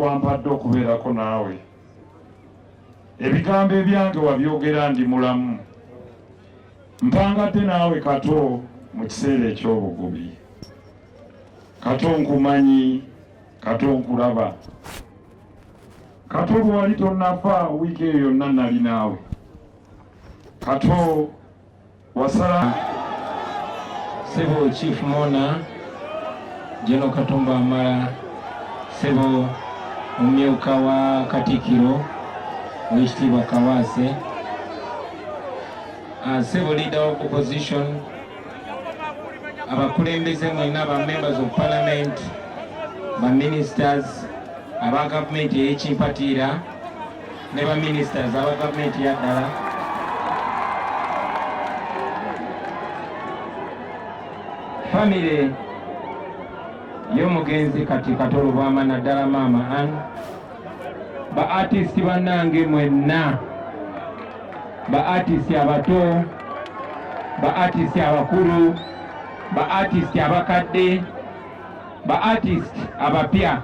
wampadde okubeerako naawe. Ebigambo ebyange wabyogera ndi mulamu. Mpangadde naawe Kato mu kiseera eky'obugubi. Kato nkumanyi, Kato nkulaba. Kato bwe wali tonnafa wiiki eyo yonna nali naawe. Kato wasala Sebo Chief Mona Jeno Katumba Amara Sebo Umyuka wa Katikiro Wishtiwa Kawase Sebo Leader of Opposition abakulembeze mwena ba members of parliament ba ministers aba government y'ekimpatira ne ba ministers aba government ya ddala family y'omugenzi kati Kato Lubwama naddala mama Ann ba artist bannange mwenna ba artist abato ba artist abakulu ba artist abakadde ba artist abapya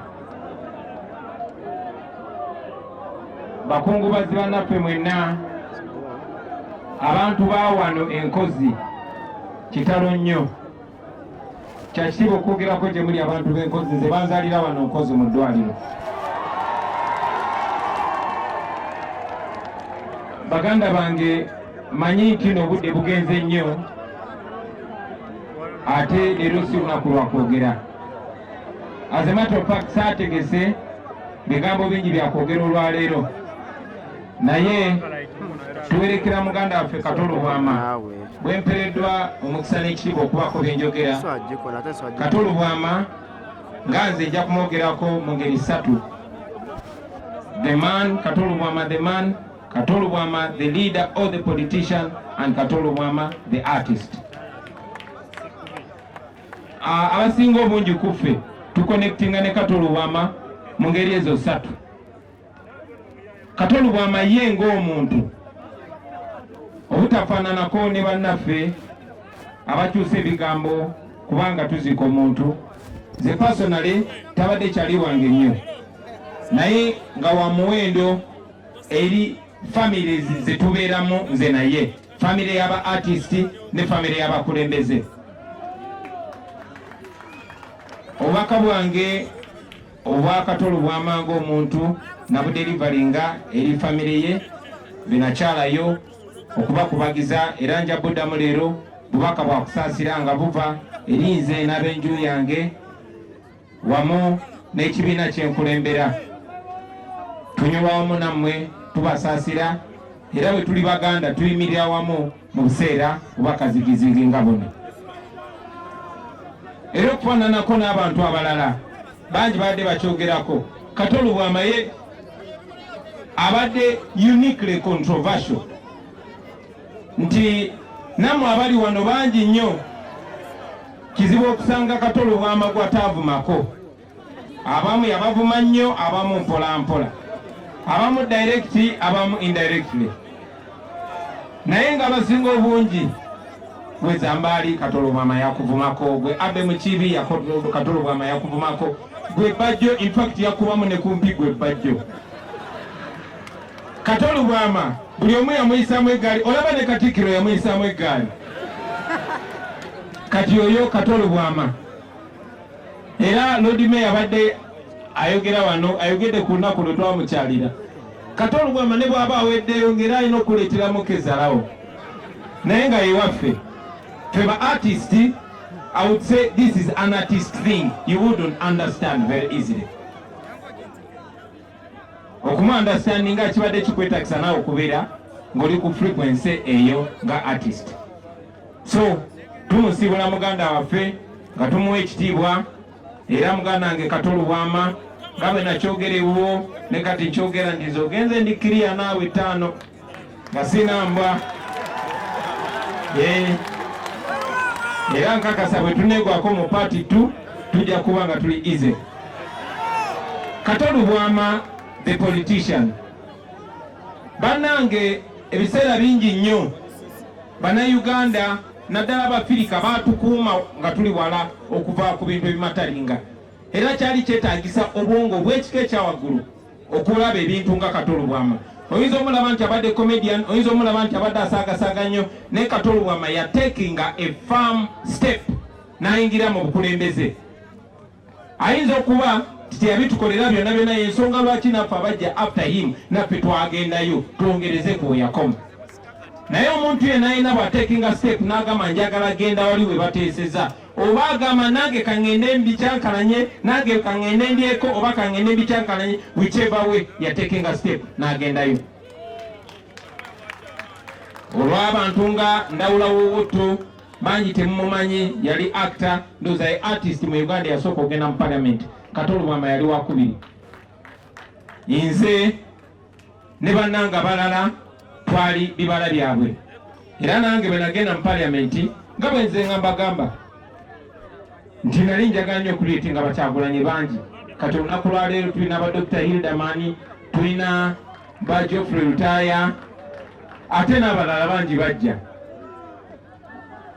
bakungubazi bannaffe mwenna abantu bawano enkozi kitalo nnyo kyakitiibwa okwogerako gye muli abantu b'enkozi nze banzalira wano nkozi mu ddwaliro. Baganda bange manyi nti n'obudde bugenze nnyo ate leero si lunaku lwa kwogera. As a matter of fact saategese bigambo bingi bya kwogera olwaleero naye tuwerekera muganda waffe Kato Lubwama bwe mpereddwa omukisa n'ekitiibwa okubako bye njogera. Kato Lubwama nga nze nja kumwogerako mu ngeri ssatu. The man, Kato Lubwama the man, Kato Lubwama the leader or the politician, and Kato Lubwama the artist. Abasinga obungi kuffe tuconnectinga ne Kato Lubwama mu ngeri ezo ssatu. Kato Lubwama ye ng'omuntu obutafaananako ne bannaffe abakyusa ebigambo kubanga tuzika omuntu. Ze personally tabadde kyali wange nnyo naye nga wa muwendo eri families ze tubeeramu nze naye, family y'aba artist ne family y'abakulembeze. Obubaka bwange obwa Kato Lubwama ng'omuntu nabuderivalinga eri family ye binakyalayo okubakubagiza era nja buddamu leero bubaka bwa kusaasira nga buva eri nze n'ab'enju yange wamu n'ekibiina kyenkulembera. Tunywa wamu nammwe tubasaasira era bwe tuli Baganda tuyimirira wamu mu buseera obwakazigizigi nga buno. Era okufaananako n'abantu abalala bangi badde bakyogerako. Kato Lubwama ye abadde uniquely controversial nti nammwe abali wano bangi nnyo kizibu okusanga Kato Lubwama gwataavumako. Abamu yabavuma nnyo, abamu mpola mpola, abamu direct, abamu indirectly. Naye nga basinga obungi gwe Zambaali Kato Lubwama yakuvumako, gwe Abe Mukibi Kato Lubwama yakuvumako, gwe Bajjo in fact yakubamu ne kumpi gwe Bajjo. Kato Lubwama buli omu yamuyisaamu eggaali, olaba ne Katikkiro yamuyisaamu eggaali. Kati oyo Kato Lubwama. Era Lord Mayor abadde ayogera wano, ayogedde ku lunaku lwe twamukyalira. Kato Lubwama ne bw'aba aweddeyo ng'era alina okuleeteramu kezalawo. Naye nga ewaffe ffe ba artist, I would say this is an artist thing you wouldn't understand very easily. Okuma understanding nga kibadde kikwetagisa naawe okubeera ng'oli ku frequency eyo nga artist. So tumusibula muganda waffe nga tumuwa ekitiibwa era muganda wange Kato Lubwama nga bwe nakyogera ewuwo ne kati nkyogera nti Ogenze ndi clear naawe ttaano nga sina mbwa. Era nkakasa bwe tuneegwako mu party 2 tujja kuba nga tuli easy. Kato Lubwama the politician. Bannange ebiseera bingi nnyo Bannayuganda naddala Abafirika baatukuuma nga tuli wala okuva ku bintu ebimatalinga. era kyali kyetaagisa obwongo bw'ekika ekyawaggulu okulaba ebintu nga Kato Lubwama. Oyinza omulaba nti abadde comedian, oyinza omulaba nti abadde asaagasaaga nnyo, naye Kato Lubwama yatekinga a firm step n'ayingira mu bukulembeze. Ayinza okuba teyabitukolera byonna byonna, y'ensonga lwaki naffe abajja after him naffe twagendayo twongereze ku yakoma. Naye omuntu yenna ayina bw'atekinga step n'agamba njagala agenda wali we bateeseza, oba agamba nange kaŋŋende mbikyankalanye, nange kaŋŋende ndyeko, oba kaŋŋende mbikyankalanye, whichever way yatekinga step n'agendayo. Olw'abantu nga Ndawula Wowotto bangi temumumanyi, yali actor, ndowooza ye artist mu Uganda yasooka okugenda mu parliament. Kato Lubwama yali wakubiri. Nze ne bannanga balala twali bibala byabwe, era nange bwe nagenda mu parliament nga bwe nze nga mbagamba nti nali njagala nnyo okuleetinga Bakyagulanyi bangi. Kati olunaku lwaleero tulina ba Dr. Hildamani, tulina ba Geoffrey Lutaya, ate n'abalala bangi bajja.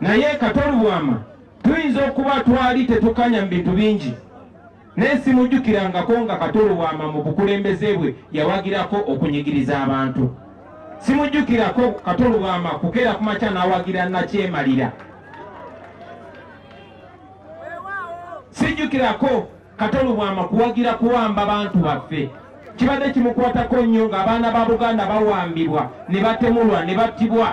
Naye Kato Lubwama tuyinza okuba twali tetukanya mu bintu bingi, naye simujjukirangako nga Kato Lubwama mu bukulembeze bwe yawagirako okunyigiriza abantu. Simujjukirako Kato Lubwama kukeera ku makya n'awagira Nakyemalira. Sijjukirako Kato Lubwama kuwagira kuwamba abantu baffe. Kibadde kimukwatako nnyo ng'abaana ba Buganda bawambibwa ne batemulwa ne battibwa,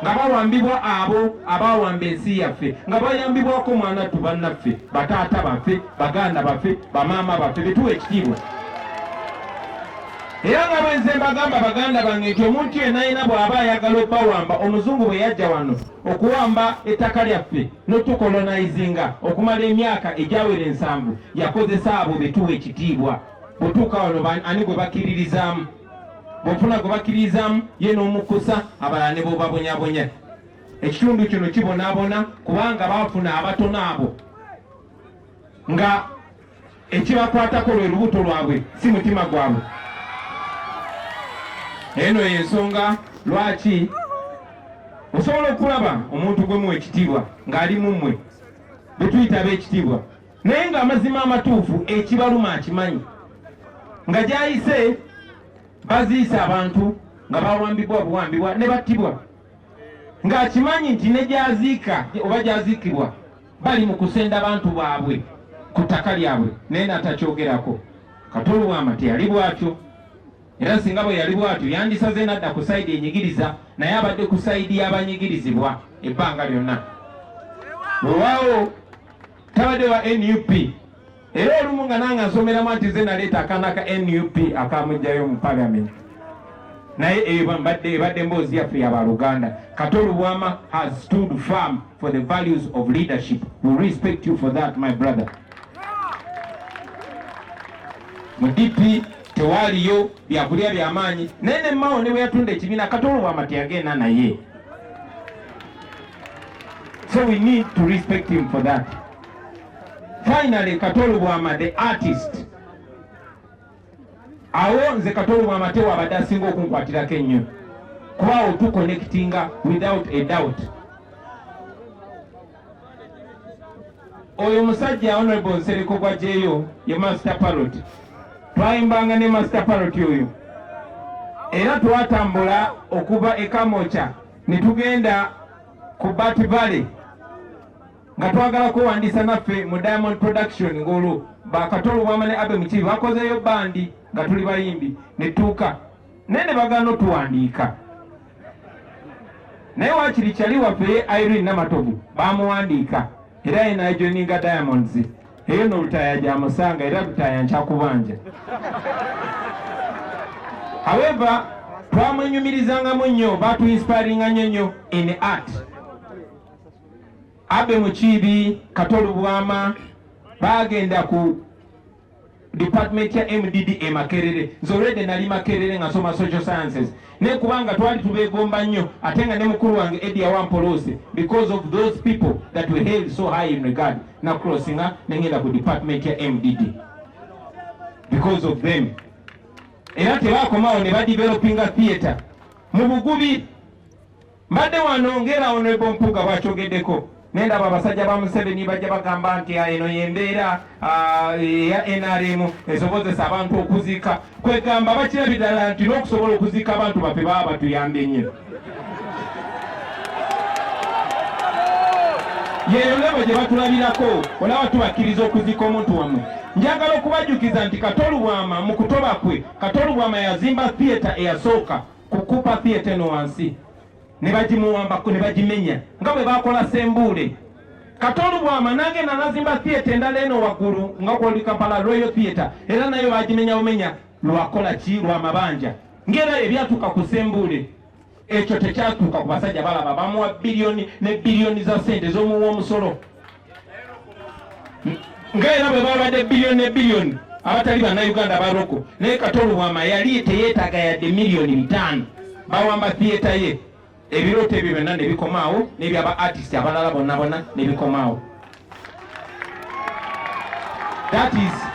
nga bawambibwa abo abawamba ensi yaffe, nga bayambibwako mwanattu bannaffe, bataata baffe, baganda baffe, bamaama baffe, betuwa ekitiibwa. Era nga bwenze mbagamba baganda bange nti omuntu yenna ayina bw'aba ayagala obbawamba, Omuzungu bwe yajja wano okuwamba ettaka lyaffe n'otukolonizinga okumala emyaka egyawera 7, yakozesa abo betuwa ekitiibwa. Bw'otuuka wano ani gwe bakkiririzaamu? Bw'ofuna gwe bakkiririzaamu ye n'omukusa, abalala ne b'obabonyabonya. Ekitundu kino kibonaabona kubanga baafuna abatono abo nga ekibakwatako lwe lubuto lwabwe, si mutima gwabwe. Eno y'ensonga lwaki osobola okulaba omuntu gwe muwa ekitiibwa ng'ali mu mmwe, be tuyita ab'ekitiibwa, naye ng'amazima amatuufu ekibaluma akimanyi, nga gy'ayise baziise abantu nga bawambibwa buwambibwa ne battibwa, ng'akimanyi nti ne gy'aziika oba gy'aziikibwa bali mu kusenda abantu baabwe ku ttaka lyabwe, naye n'atakyogerako. Kato Lubwama teyali bw'atyo, era singa bwe yali bw'atyo yandisaze n'adda ku sayidi enyigiriza, naye abadde ku sayidi y'abanyigirizibwa ebbanga lyonna. Olwawo tabadde wa NUP, era olumu nga nange nsomeramu nti ze naleeta akaana ka NUP akamugjayo mu parliament, naye ebadde mboozi yaffe y'abaluganda. Kato Lubwama has stood firm for the values of leadership. We respect you for that, my brother. Mu DP tewaaliyo byakulya by'amaanyi, naye ne Mao ne bwe yatunda ekibiina Kato Lubwama teyagenda naye. So we need to respect him for that. Finally, Kato Lubwama the artist. Awo nze Kato Lubwama tewa abadde asinga okunkwatirako ennyo, kuba awo tuconnectinga without a doubt. Oyo musajja Honorable Nsereko Gwajeyo ye Master Parrot. Twayimbanga ne Master Parrot oyo, era twatambula okuva e Kamocha ne tugenda ku Bat Valley nga twagala kwewandiisa naffe mu Diamond Production, ng'olwo ba Kato Lubwama ne Abe Mukibi bakozeyo bandi nga tuli bayimbi, ne tuuka naye ne bagana otuwandiika, naye waakiri kyali waffe Irene Namatovu bamuwandiika, era ye najoininga Diamonds. Eyo no Lutaya gyamusanga, era Lutaya nkyakubanja. However, twamwenyumirizangamu nnyo, batuinspiringa nnyo in art. Abe Mukibi, Kato Lubwama bagenda ku department ya MDD Makerere. Nzolwedde nali Makerere nga nsoma social sciences, ne kubanga twali tubeegomba nnyo, ate nga ne mukulu wange Eddie Wampolose, because of those people that we held so high in regard, na crossinga nengenda ku department ya MDD because of them. Era tebakomawo ne badevelopinga theatre mu Bugubi. Mbadde wano ngera Honorable Mpuga bw'akyogeddeko, nendaba abasajja ba Museveni bajja bagamba nti eno yembeera ya NRM esobozesa abantu okuzika kwegamba bakirabirala nti n'okusobola okuzika abantu baffe baba batuyambye nnyo yeyo lebo gye batulabirako olaba tubakkiriza okuzika omuntu wammwe njagala okubajjukiza nti Kato Lubwama mu kutoba kwe Kato Lubwama yazimba theatre eyasooka kukupa theatre eno wansi ne bagimuwambako ne bagimenya nga bwe bakola Sembule. Kato Lubwama nagenda nazimba theatre endala eno waggulu nga kwoli Kampala Royal Theatre era nayo bagimenya bumenya lwakola ki lwa mabanja ngera ebyatuuka ku Sembule ekyo tekyatuuka ku basajja balaba bamuwa biliyoni ne biliyoni za sente z'omuwa omusolo ngaera bwe babadde biliyoni ne biliyoni abatali bannayuganda baroko naye Kato Lubwama yali teyeetaaga yadde miliyoni 5 bawamba theatre ye ebirooto ebyo byonna ne bikomaawo n'ebyaba artist abalala bonna ne bikomaawo. That is